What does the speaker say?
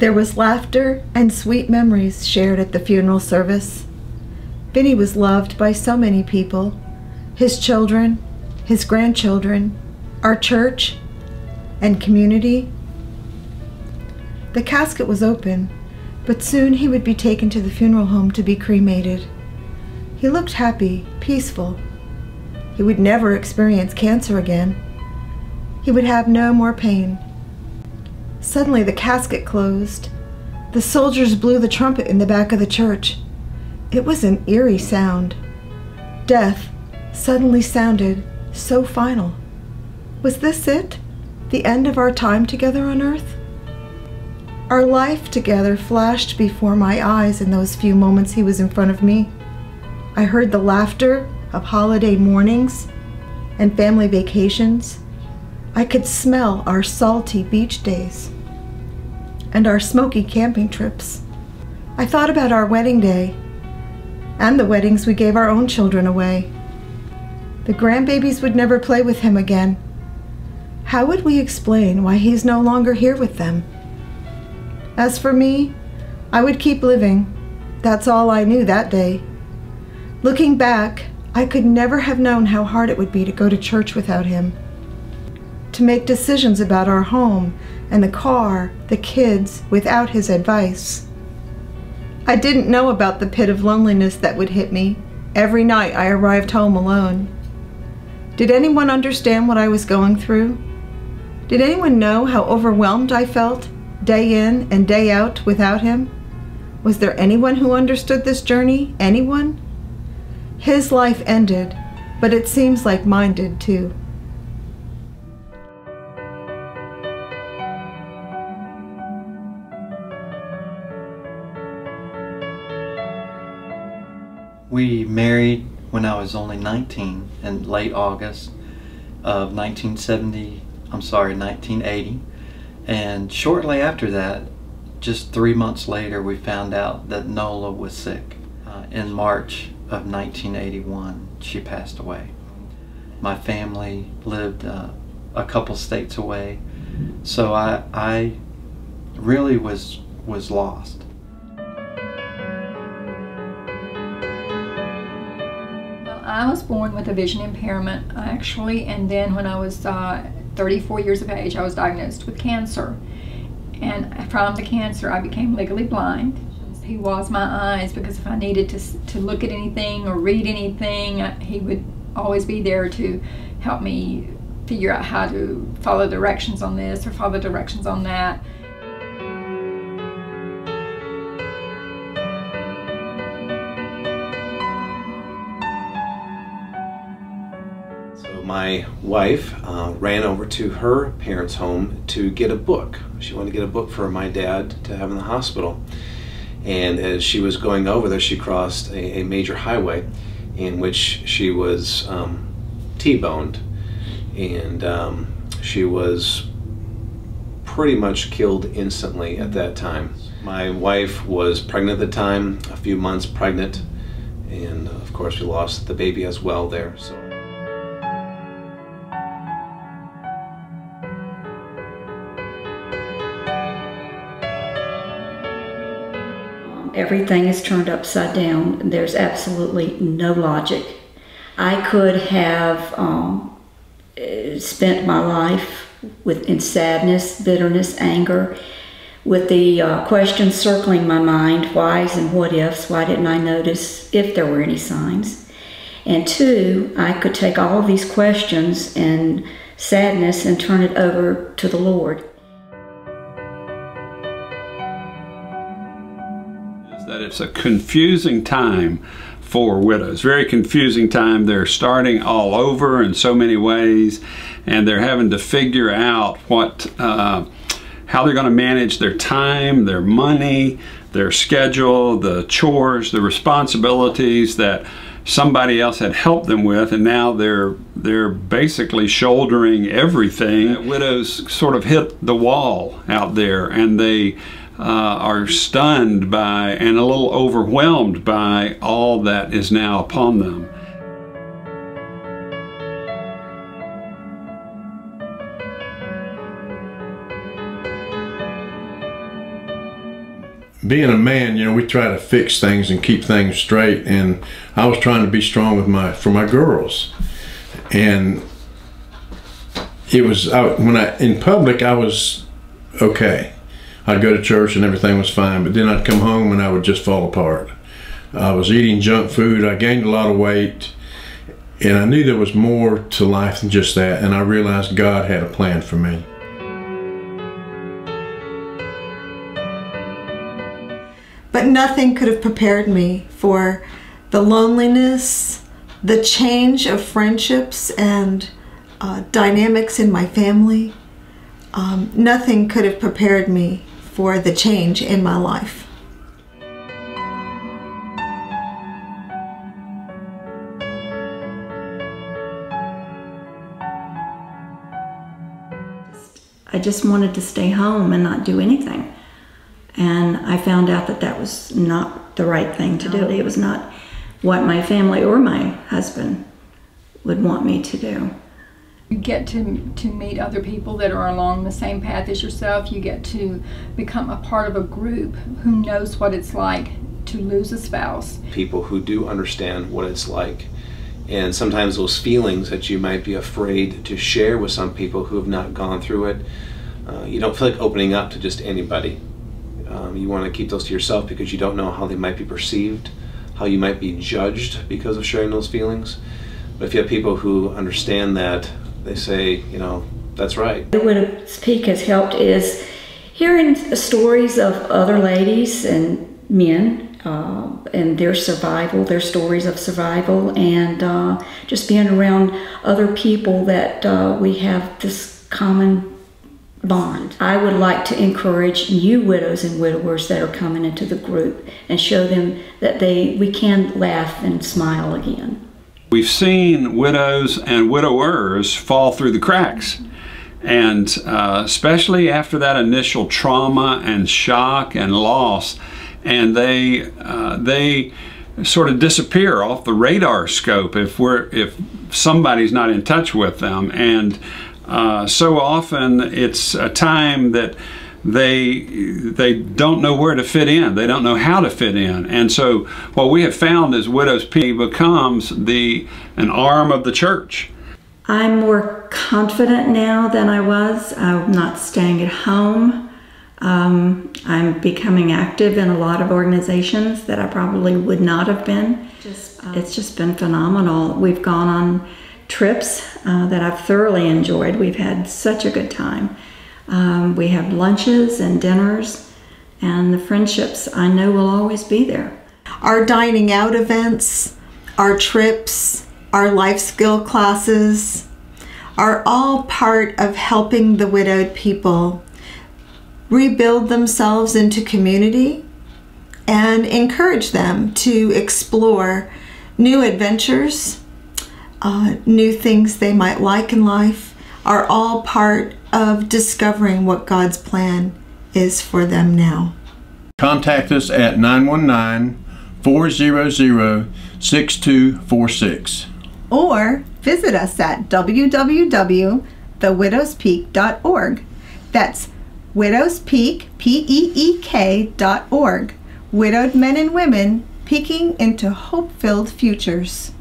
There was laughter and sweet memories shared at the funeral service. Vinny was loved by so many people, his children, his grandchildren, our church, and community. The casket was open, but soon he would be taken to the funeral home to be cremated. He looked happy, peaceful. He would never experience cancer again. He would have no more pain. Suddenly the casket closed. The soldiers blew the trumpet in the back of the church. It was an eerie sound. Death suddenly sounded so final. Was this it? The end of our time together on earth? Our life together flashed before my eyes in those few moments he was in front of me. I heard the laughter of holiday mornings and family vacations. I could smell our salty beach days and our smoky camping trips. I thought about our wedding day and the weddings we gave our own children away. The grandbabies would never play with him again. How would we explain why he's no longer here with them? As for me, I would keep living. That's all I knew that day. Looking back, I could never have known how hard it would be to go to church without him, to make decisions about our home and the car, the kids, without his advice. I didn't know about the pit of loneliness that would hit me every night I arrived home alone. Did anyone understand what I was going through? Did anyone know how overwhelmed I felt, day in and day out, without him? Was there anyone who understood this journey? Anyone? His life ended, but it seems like mine did too. We married when I was only 19 in late August of 1980. And shortly after that, just 3 months later, we found out that Nola was sick. In March of 1981, she passed away. My family lived a couple states away, so I really was lost. I was born with a vision impairment, actually, and then when I was 34 years of age, I was diagnosed with cancer. And from the cancer, I became legally blind. He was my eyes, because if I needed to look at anything or read anything, he would always be there to help me figure out how to follow directions on this or follow directions on that. My wife ran over to her parents' home to get a book. She wanted to get a book for my dad to have in the hospital. And as she was going over there, she crossed a major highway in which she was T-boned. And she was pretty much killed instantly at that time. My wife was pregnant at the time, a few months pregnant. And of course we lost the baby as well there. So. Everything is turned upside down. There's absolutely no logic. I could have spent my life in sadness, bitterness, anger, with the questions circling my mind, whys and what ifs. Why didn't I notice if there were any signs? And two, I could take all of these questions and sadness and turn it over to the Lord. That it's a confusing time for widows, very confusing time. They're starting all over in so many ways, and they're having to figure out how they're going to manage their time, their money, their schedule, the chores, the responsibilities that somebody else had helped them with, and now they're basically shouldering everything. Widows sort of hit the wall out there, and they are stunned by and a little overwhelmed by all that is now upon them. being a man, you know, we try to fix things and keep things straight, and I was trying to be strong with for my girls. And it was, in public, I was okay. I'd go to church and everything was fine, but then I'd come home and I would just fall apart. I was eating junk food, I gained a lot of weight, and I knew there was more to life than just that, and I realized God had a plan for me. But nothing could have prepared me for the loneliness, the change of friendships and dynamics in my family. Nothing could have prepared me for the change in my life. I just wanted to stay home and not do anything. And I found out that that was not the right thing to do. It was not what my family or my husband would want me to do. You get to meet other people that are along the same path as yourself. You get to become a part of a group who knows what it's like to lose a spouse. People who do understand what it's like. And sometimes those feelings that you might be afraid to share with some people who have not gone through it, you don't feel like opening up to just anybody. You want to keep those to yourself because you don't know how they might be perceived, how you might be judged because of sharing those feelings. But if you have people who understand that, they say, you know, that's right. The Widows Peak has helped is hearing stories of other ladies and men and their survival, their stories of survival, and just being around other people that we have this common bond. I would like to encourage new widows and widowers that are coming into the group and show them that we can laugh and smile again. We've seen widows and widowers fall through the cracks, and especially after that initial trauma and shock and loss, and they sort of disappear off the radar scope if somebody's not in touch with them. And so often it's a time that they don't know where to fit in. They don't know how to fit in. And so what we have found is Widows Peak becomes an arm of the church. I'm more confident now than I was. I'm not staying at home. I'm becoming active in a lot of organizations that I probably would not have been. It's just been phenomenal. We've gone on trips that I've thoroughly enjoyed. We've had such a good time. We have lunches and dinners, and the friendships I know will always be there. Our dining out events, our trips, our life skill classes are all part of helping the widowed people rebuild themselves into community and encourage them to explore new adventures, new things they might like in life, are all part of discovering what God's plan is for them now. Contact us at 919-400-6246. Or visit us at www.thewidowspeak.org. That's widowspeak, Peek.org. Widowed men and women peeking into hope-filled futures.